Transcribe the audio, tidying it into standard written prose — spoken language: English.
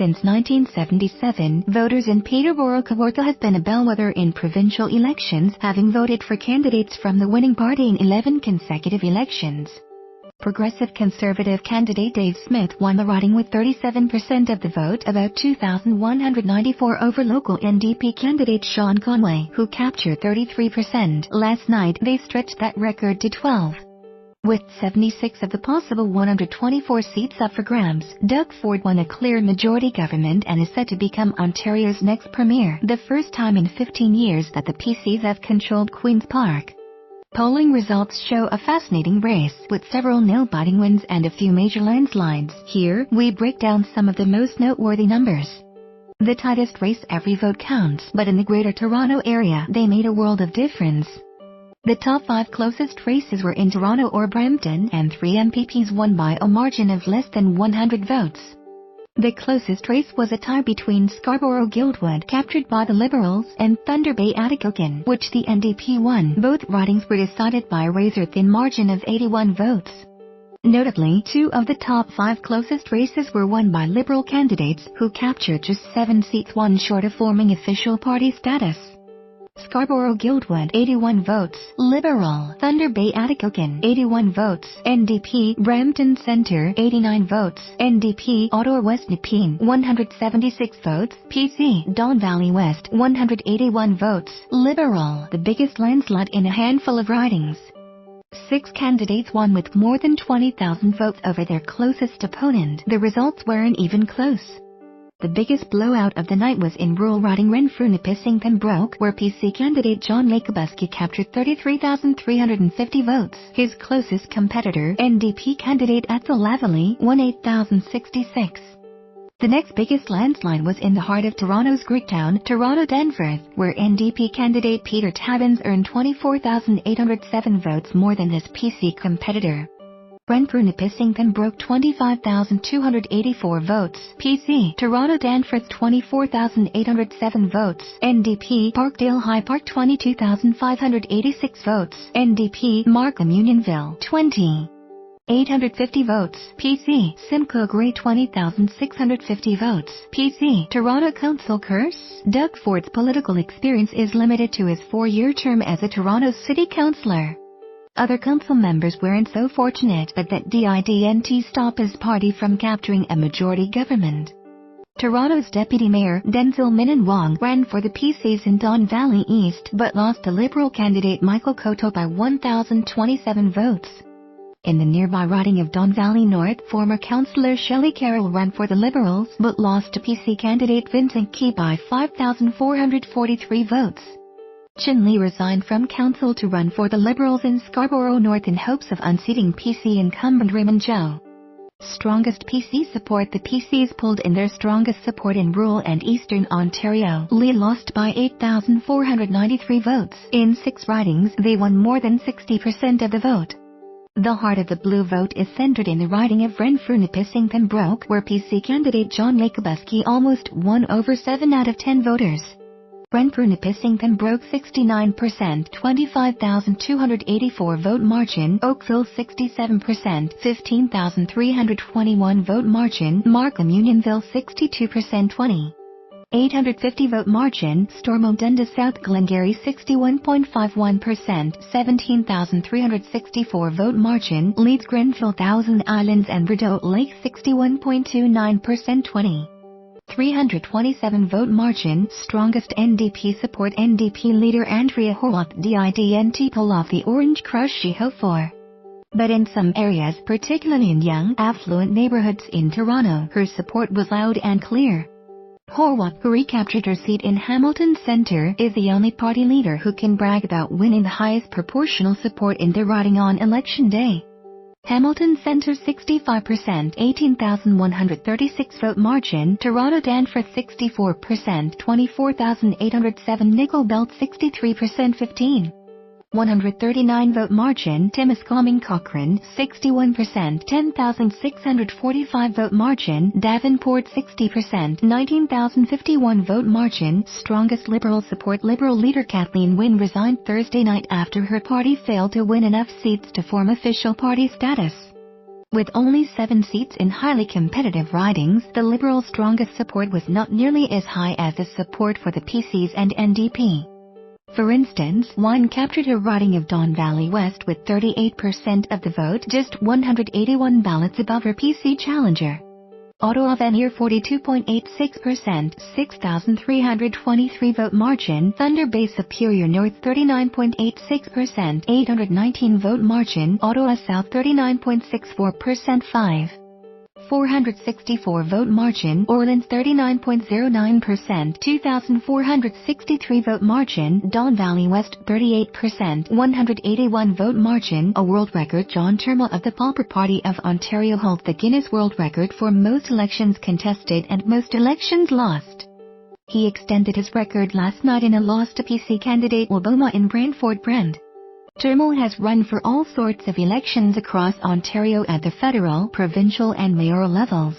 Since 1977, voters in Peterborough Kawartha have been a bellwether in provincial elections, having voted for candidates from the winning party in 11 consecutive elections. Progressive Conservative candidate Dave Smith won the riding with 37% of the vote, about 2,194 over local NDP candidate Sean Conway, who captured 33%. Last night, they stretched that record to 12. With 76 of the possible 124 seats up for grabs, Doug Ford won a clear majority government and is set to become Ontario's next premier, the first time in 15 years that the PCs have controlled Queen's Park. Polling results show a fascinating race, with several nail-biting wins and a few major landslides. Here, we break down some of the most noteworthy numbers. The tightest race, every vote counts, but in the Greater Toronto area, they made a world of difference. The top 5 closest races were in Toronto or Brampton, and 3 MPPs won by a margin of less than 100 votes. The closest race was a tie between Scarborough-Guildwood, captured by the Liberals, and Thunder Bay-Atikokan, which the NDP won. Both ridings were decided by a razor-thin margin of 81 votes. Notably, 2 of the top 5 closest races were won by Liberal candidates, who captured just 7 seats, one short of forming official party status. Scarborough-Guildwood, 81 votes. Liberal. Thunder Bay-Atikokan, 81 votes. NDP. Brampton Centre, 89 votes. NDP. Ottawa West Nepean, 176 votes. PC. Don Valley West, 181 votes. Liberal. The biggest landslide in a handful of ridings. 6 candidates won with more than 20,000 votes over their closest opponent. The results weren't even close. The biggest blowout of the night was in rural riding Renfrew-Nipissing Pembroke, where PC candidate John Lakabuski captured 33,350 votes. His closest competitor, NDP candidate Athol Lavallee, won 8,066. The next biggest landslide was in the heart of Toronto's Greektown, Toronto-Danforth, where NDP candidate Peter Tabuns earned 24,807 votes, more than his PC competitor. Renfrew-Nipissing Pembroke 25,284 votes. PC. Toronto-Danforth 24,807 votes. NDP. Parkdale High Park 22,586 votes. NDP. Markham Unionville 20,850 votes. PC. Simcoe Grey 20,650 votes. PC. Toronto Council curse. Doug Ford's political experience is limited to his 4-year term as a Toronto City Councillor. Other council members weren't so fortunate, but that didn't stop his party from capturing a majority government. Toronto's Deputy Mayor, Denzil Minnan-Wong, ran for the PCs in Don Valley East but lost to Liberal candidate Michael Coteau by 1,027 votes. In the nearby riding of Don Valley North, former councillor Shelley Carroll ran for the Liberals but lost to PC candidate Vincent Key by 5,443 votes. Chin Lee resigned from council to run for the Liberals in Scarborough North in hopes of unseating PC incumbent Raymond Joe. Strongest PC support. The PCs pulled in their strongest support in rural and eastern Ontario. Lee lost by 8,493 votes. In 6 ridings, they won more than 60% of the vote. The heart of the blue vote is centered in the riding of Renfrew-Nipissing Pembroke, where PC candidate John Lakabuski almost won over 7 out of 10 voters. Renfrew-Nipissing Pembroke 69%, 25,284 vote margin. Oakville 67%, 15,321 vote margin. Markham Unionville 62%, 20,850 vote margin. Stormont Dundas South Glengarry 61.51%, 17,364 vote margin. Leeds Grenfell Thousand Islands and Rideau Lake 61.29%, 20,327 vote margin. Strongest NDP support. NDP leader Andrea Horwath didn't pull off the orange crush she hoped for. But in some areas, particularly in young, affluent neighborhoods in Toronto, her support was loud and clear. Horwath, who recaptured her seat in Hamilton Centre, is the only party leader who can brag about winning the highest proportional support in their riding on election day. Hamilton Centre 65%, 18,136 vote margin. Toronto Danforth 64%, 24,807. Nickel Belt 63%, 15,139 vote margin. Timiskaming Cochrane 61%, 10,645 vote margin. Davenport 60%, 19,051 vote margin. Strongest Liberal support. Liberal leader Kathleen Wynne resigned Thursday night after her party failed to win enough seats to form official party status. With only 7 seats in highly competitive ridings, the Liberals' strongest support was not nearly as high as the support for the PCs and NDP. For instance, Wine captured a riding of Don Valley West with 38% of the vote, just 181 ballots above her PC challenger. Ottawa Vanier 42.86%, 6,323 vote margin. Thunder Bay Superior North 39.86%, 819 vote margin. Ottawa South 39.64%, 464 vote margin. Orleans 39.09%, 2,463 vote margin. Don Valley West 38%, 181 vote margin. A world record. John Turmel of the Pauper Party of Ontario holds the Guinness World Record for most elections contested and most elections lost. He extended his record last night in a loss to PC candidate Waboma in Brantford Brand. Turmel has run for all sorts of elections across Ontario at the federal, provincial and mayoral levels.